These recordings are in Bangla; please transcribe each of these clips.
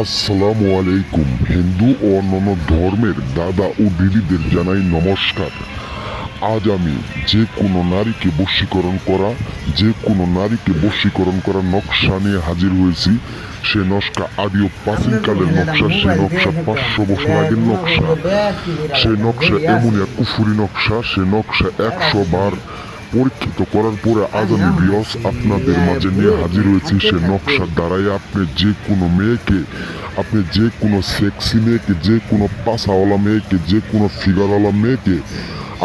আসসালামু আলাইকুম। হিন্দু ও অন্যান্য ধর্মের দাদা ও দিদিদের জানাই নমস্কার। আজ আমি যে কোনো নারীকে বশীকরণ করা নকশা নিয়ে হাজির হয়েছি। সে নকশা আদি ও প্রাচীনকালের নকশা, সে নকশা 500 বছর আগের নকশা। সে নকশা এমন এক কুফুরি নকশা, সে নকশা 100 বার পরীক্ষিত করার পরে আজ আমি বিয়স আপনাদের মাঝে নিয়ে হাজির হয়েছি। সে নকশার দ্বারাই আপনি যে কোনো সেক্সি মেয়েকে, যে কোনো পাশাওয়ালা মেয়েকে, যে কোনো ফিগারওয়ালা মেয়েকে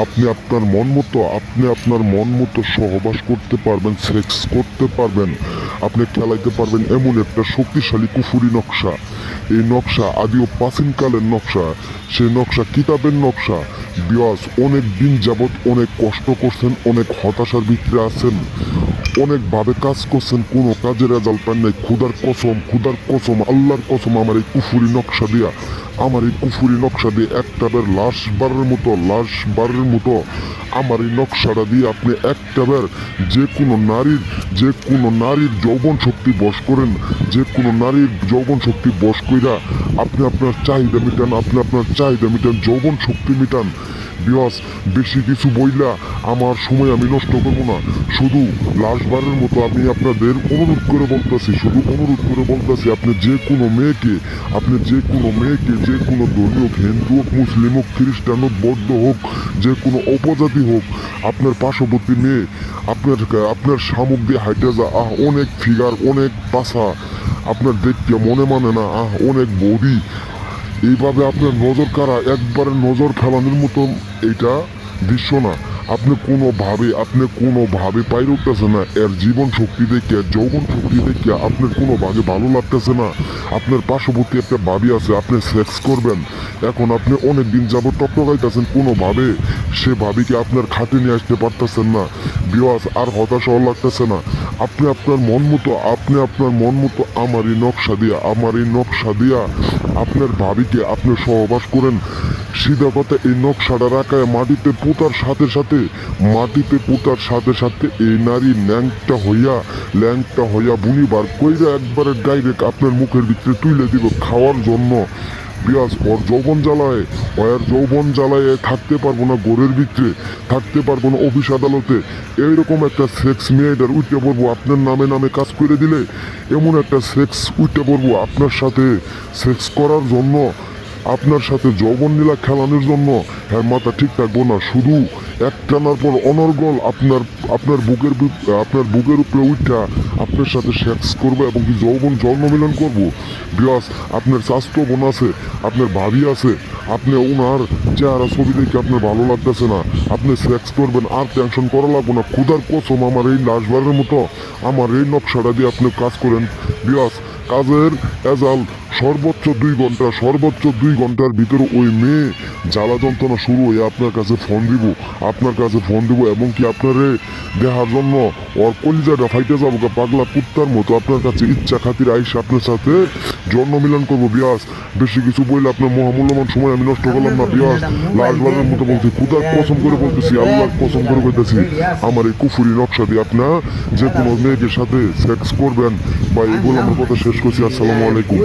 আপনি আপনার মন মতো সহবাস করতে পারবেন, সেক্স করতে পারবেন, আপনি খেলাইতে পারবেন। এমন একটা শক্তিশালী কুফুরি নকশা। এই নকশা আদি ও প্রাচীনকালের নকশা, সেই নকশা কিতাবের নকশা। বিয়াস অনেক দিন যাবৎ অনেক কষ্ট করছেন, অনেক হতাশার ভিতরে আছেন, অনেকভাবে কাজ করছেন, কোনো কাজের রেজাল্ট পান নাই। ক্ষুধার কসম, আল্লাহর কসম, আমার এই কুফুরি নকশা দিয়ে একটা বার লাশ বারের মতো আমার এই নকশাটা দিয়ে আপনি একটা বার যে কোনো নারীর যৌবন শক্তি বশ করেন, যে কোনো নারীর যৌবন শক্তি বশ কইরা আপনি আপনার চাহিদা মিটান, যৌবন শক্তি মিটান। বিয়াস বেশি কিছু বইলা আমার সময় আমি নষ্ট করবো না। শুধু লাশবারের মতো আমি আপনাদের অনুরোধ করে বলতেছি, আপনি যে কোনো মেয়েকে, যে কোনো ধর্মীয় হোক, হিন্দু হোক, মুসলিম হোক, খ্রিস্টান হোক, বৌদ্ধ হোক, যে কোনো উপজাতি হোক, আপনার পার্শ্ববর্তী মেয়ে আপনার শামুক দিয়ে হাইটে যা, অনেক ফিগার, অনেক পাশা, আপনার দেখতে মনে মানে না, অনেক বডি, এইভাবে আপনার নজর কাড়া, একবারে নজর ফেলানোর মতো এইটা দৃশ্য না। আপনি কোনোভাবে পাইরে উঠতেছে না। এর জীবন শক্তি দেখে, যৌবন শক্তি দেখে আপনার কোনোভাবে ভালো লাগতেছে না। আপনার পার্শ্ববর্তী একটা ভাবি আছে, আপনি সেক্স করবেন, এখন আপনি অনেক দিন যাবত টকটকাইতেছেন, কোনোভাবে সে ভাবিকে আপনার খাটে নিয়ে আসতে পারতেছেন না। বিয়াস আর হতাশাও লাগতেছে না। আপনি আপনার মন মতো আমার এই নকশা দিয়া আপনার ভাবিকে আপনি সহবাস করেন। সিধা কথা, এই নকশাটা রাখায় মাটিতে পোতার সাথে এই নারী ল্যাংটা হইয়া বুনিবার কইরা একবারে ডাইরেক্ট আপনার মুখের ভিতরে তুলে দিব খাওয়ার জন্য। বিয়াস ওর যৌবন জ্বালায় থাকতে পারবো না, ঘরের ভিতরে থাকতে পারবো না, অফিস আদালতে এইরকম একটা সেক্স মেয়েটার উঠতে পড়বো আপনার নামে কাজ করে দিলে। এমন একটা সেক্স উঠতে পড়বো আপনার সাথে সেক্স করার জন্য, আপনার সাথে যৌবন নীলা খেলানোর জন্য। হ্যাঁ, মাথা ঠিক থাকবো না, শুধু এক টানার পর অনর্গল আপনার বুকের উপরে উঠা আপনার সাথে সেক্স করবো এবং কি যৌবন জন্ম মিলন করবো। বিয়াস আপনার স্বাস্থ্য বোন আছে, আপনার ভাবি আছে, আপনি ওনার চেহারা ছবি দেখে আপনার ভালো লাগতেছে না, আপনি সেক্স করবেন, আর টেনশন করা লাগবো না। ক্ষুধার কসম, আমার এই লাশবারের মতো আমার এই নকশাটা দিয়ে আপনি কাজ করেন। বিয়াস কাজের এজাল সর্বোচ্চ 2 ঘন্টার ভিতরে ওই মেয়ে জ্বালা যন্ত্রণা শুরু হয়ে আপনার কাছে ফোন দিব এবং কি আপনারে দেখার জন্য ওর কলিজাটা ফাইটে যাবো পাগলা কুত্তার মতো আপনার কাছে ইচ্ছা খাতির আইসা আপনার সাথে জন্ম মিলন করবো। বিয়াস বেশি কিছু বললে আপনার মহামূল্যবান সময় আমি নষ্ট করলাম না। বিয়াস লাশবারের মতো বলছি, ক্ষুধার কসম করে বলতেছি, আল্লাহর কসম করে বলতেছি, আমার এই কুফুরি নকশা দিয়ে আপনার যে কোনো মেয়েদের সাথে সেক্স করবেন। বা এগুলো আমার কথা শেষ করছি। আসসালামু আলাইকুম।